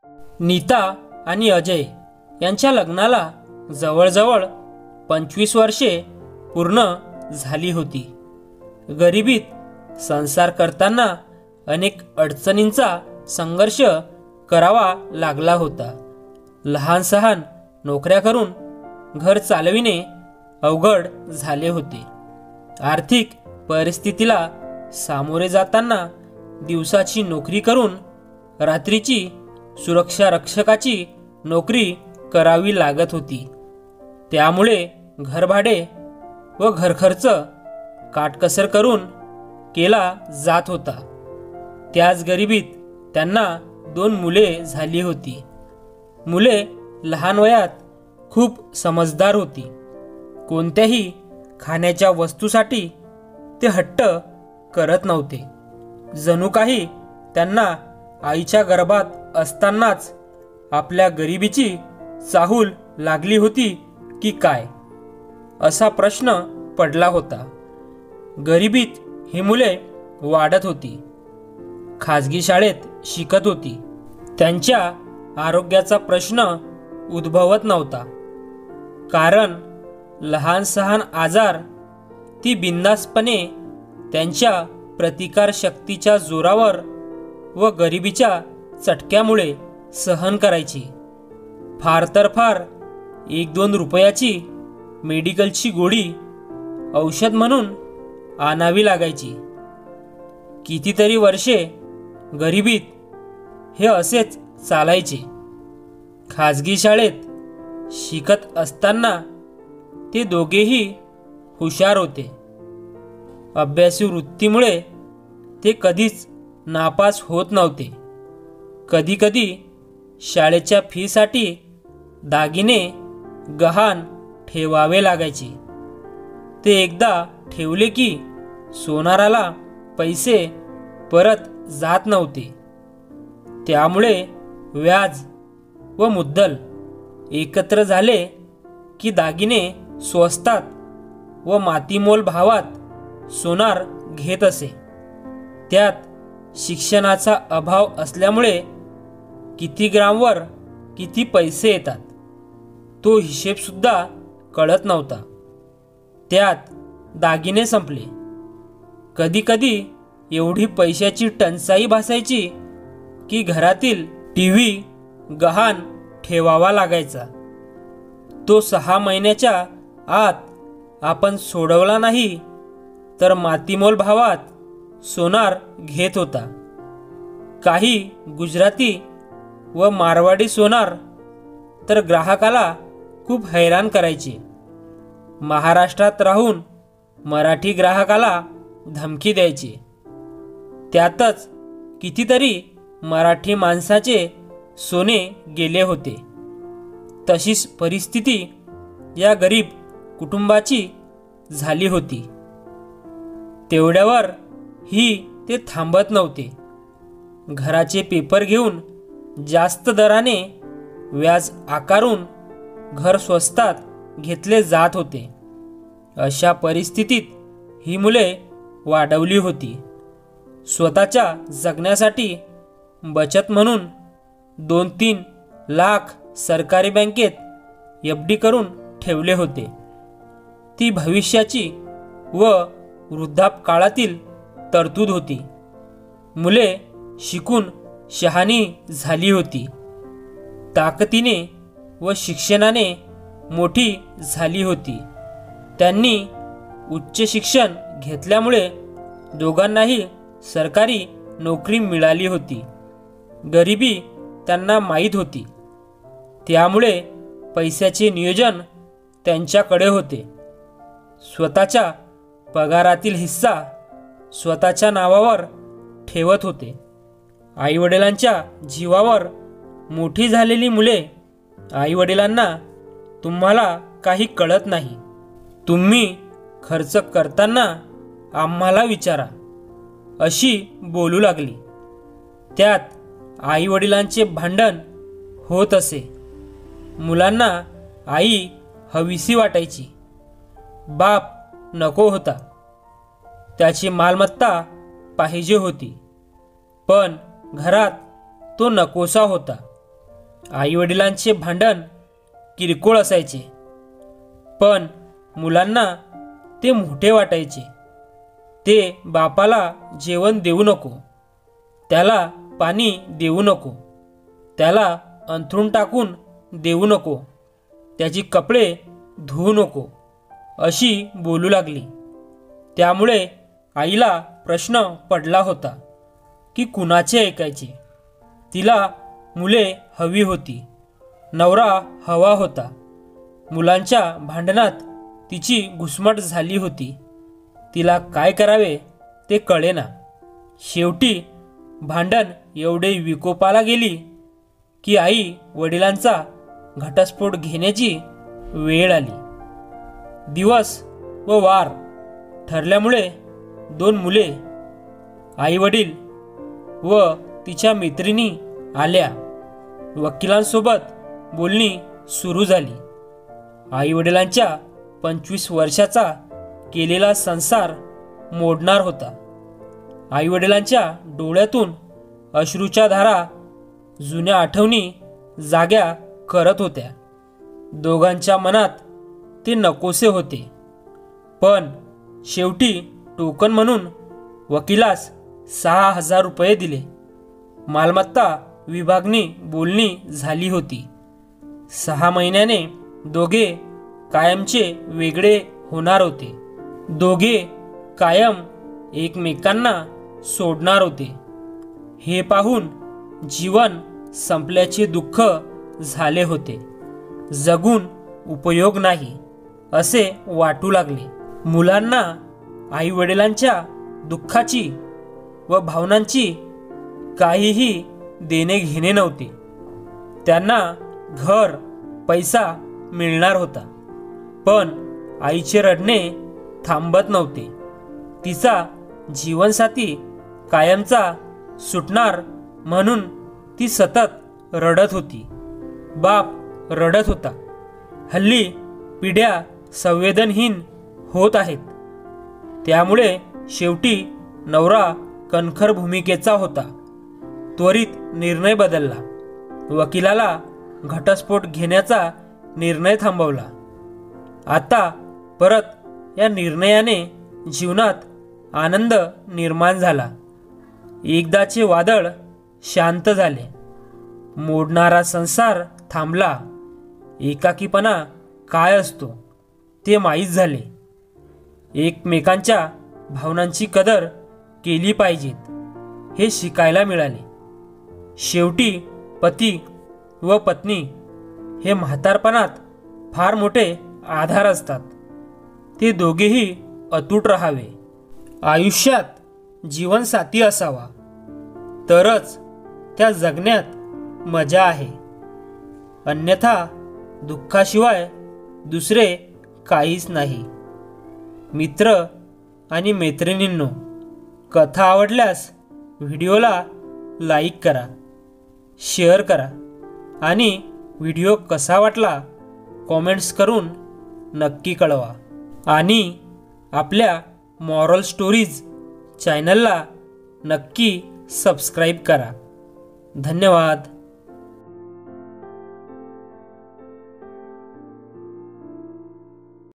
नीता आणि अजय यांच्या लग्नाला जवळजवळ 25 वर्षे पूर्ण झाली होती. गरिबीत संसार करताना अनेक अडचणींचा संघर्ष करावा लागला होता. लहान सहान नोकऱ्या करून घर चालविणे अवघड झाले होते. आर्थिक परिस्थितीला सामोरे जाताना दिवसाची नोकरी करून रात्रीची सुरक्षा रक्षकाची नोकरी करावी लागत होती. त्यामुळे घरभाडे व घरखर्च काटकसर करून केला जात होता. त्याच गरिबीत त्यांना 2 मुले झाली होती. मुले लहान वयात खूप समजदार होती. कोणत्याही खाण्याच्या वस्तूसाठी ते हट्ट करत नव्हते. जणू काही त्यांना आईच्या गर्भात असतानाच आपल्या गरिबीची चाहूल लागली होती की काय, असा प्रश्न पडला होता. गरिबीत ही मुले वाढत होती. खाजगी शाळेत शिकत होती. त्यांच्या आरोग्याचा प्रश्न उद्भवत नव्हता, कारण लहान सहान आजार ती बिनधास्तपणे त्यांच्या प्रतिकारशक्तीच्या जोरावर व गरिबीच्या चटक्यामुळे सहन करायची. फार तर फार 1-2 रुपयाची मेडिकलची गोळी औषध म्हणून आणावी लागायची. कितीतरी वर्षे गरिबीत हे असेच चालायचे. खाजगी शाळेत शिकत असताना ते दोघेही हुशार होते. अभ्यासू वृत्तीमुळे ते कधीच नापास होत नव्हते. कधीकधी शाळेच्या फीसाठी दागिने गहाण ठेवावे लागायचे. ते एकदा ठेवले की सोनाराला पैसे परत जात नव्हते. त्यामुळे व्याज व मुद्दल एकत्र झाले की दागिने स्वस्तात व मातीमोल भावात सोनार घेत असे. त्यात शिक्षणाचा अभाव असल्यामुळे किती ग्रामवर किती पैसे येतात तो हिशेबसुद्धा कळत नव्हता. त्यात दागिने संपले. कधीकधी एवढी पैशाची टंचाई भासायची की घरातील टीव्ही गहाण ठेवावा लागायचा. तो 6 महिन्याच्या आत आपण सोडवला नाही तर मातीमोल भावात सोनार घेत होता. काही गुजराती व मारवाडी सोनार तर ग्राहकाला खूप हैराण करायचे. महाराष्ट्रात राहून मराठी ग्राहकाला धमकी द्यायचे. त्यातच कितीतरी मराठी माणसाचे सोने गेले होते. तशीच परिस्थिती या गरीब कुटुंबाची झाली होती. तेवढ्यावर ही ते थांबत नव्हते. घराचे पेपर घेऊन जास्त दराने व्याज आकारून घर स्वस्तात घेतले जात होते. अशा परिस्थितीत ही मुले वाढवली होती. स्वतःच्या जगण्यासाठी बचत म्हणून 2-3 लाख सरकारी बँकेत FD करून ठेवले होते. ती भविष्याची व वृद्धापकाळातील तरतूद होती. मुले शिकून शहाणी झाली होती. ताकदीने व शिक्षणाने मोठी झाली होती. त्यांनी उच्च शिक्षण घेतल्यामुळे दोघांनाही सरकारी नोकरी मिळाली होती. गरिबी त्यांना माहीत होती. त्यामुळे पैशाचे नियोजन त्यांच्याकडे होते. स्वतःच्या पगारातील हिस्सा स्वतःच्या नावावर ठेवत होते. आईवडिलांच्या जीवावर मोठी झालेली मुले आईवडिलांना तुम्हाला काही कळत नाही, तुम्ही खर्च करताना आम्हाला विचारा, अशी बोलू लागली. त्यात आईवडिलांचे भांडण होत असे. मुलांना आई हवीसी वाटायची. बाप नको होता. त्याची मालमत्ता पाहिजे होती, पण घरात तो नकोसा होता. आईवडिलांचे भांडण किरकोळ असायचे, पण मुलांना ते मोठे वाटायचे. ते बापाला जेवण देऊ नको, त्याला पाणी देऊ नको, त्याला अंथरूण टाकून देऊ नको, त्याची कपडे धुवू नको अशी बोलू लागली. त्यामुळे आईला प्रश्न पडला होता की कुणाचे ऐकायचे. तिला मुले हवी होती, नवरा हवा होता. मुलांच्या भांडणात तिची घुसमट झाली होती. तिला काय करावे ते कळेना. शेवटी भांडण एवढे विकोपाला गेली की आई वडिलांचा घटस्फोट घेण्याची वेळ आली. दिवस व वार ठरल्यामुळे 2 मुले, आईवडील व तिच्या मैत्रिणी आल्या. वकिलांसोबत बोलणी सुरू झाली. आईवडिलांच्या 25 वर्षाचा केलेला संसार मोडणार होता. आईवडिलांच्या डोळ्यातून अश्रूच्या धारा जुन्या आठवणी जाग्या करत होत्या. दोघांच्या मनात ते नकोसे होते, पण शेवटी टोकन म्हणून वकिलास 6,000 रुपये दिले. मालमत्ता विभागणी बोलणी झाली होती. 6 महिन्याने दोघे कायमचे वेगळे होणार होते. दोघे कायम एकमेकांना सोडणार होते. हे पाहून जीवन संपल्याचे दुःख झाले होते. जगून उपयोग नाही असे वाटू लागले. मुलांना आईवडिलांच्या दुःखाची व भावनांची काहीही देणे घेणे नव्हते. त्यांना घर, पैसा मिळणार होता, पण आईचे रडणे थांबत नव्हते. तिचा जीवनसाथी कायमचा सुटणार म्हणून ती सतत रडत होती. बाप रडत होता. हल्ली पिढ्या संवेदनहीन होत आहेत. त्यामुळे शेवटी नवरा कणखर भूमिकेचा होता. त्वरित निर्णय बदलला. वकिलाला घटस्फोट घेण्याचा निर्णय थांबवला. आता परत या निर्णयाने जीवनात आनंद निर्माण झाला. एकदाचे वादळ शांत झाले. मोडणारा संसार थांबला. एकाकीपणा काय असतो ते माहीत झाले. एकमेकांच्या भावनांची कदर केली पाहिजेत हे शिकायला मिळाले. शेवटी पती व पत्नी हे म्हातारपणात फार मोठे आधार असतात. ते दोघेही अतूट राहावे. आयुष्यात जीवनसाथी असावा, तरच त्या जगण्यात मजा आहे. अन्यथा दुःखाशिवाय दुसरे काहीच नाही. मित्र आणि मैत्रिणींनो, कथा आवडल्यास व्हिडिओला लाईक करा, शेअर करा आणि व्हिडिओ कसा वाटला कॉमेंट्स करून नक्की कळवा. आणि आपल्या मॉरल स्टोरीज चॅनलला नक्की सबस्क्राईब करा. धन्यवाद.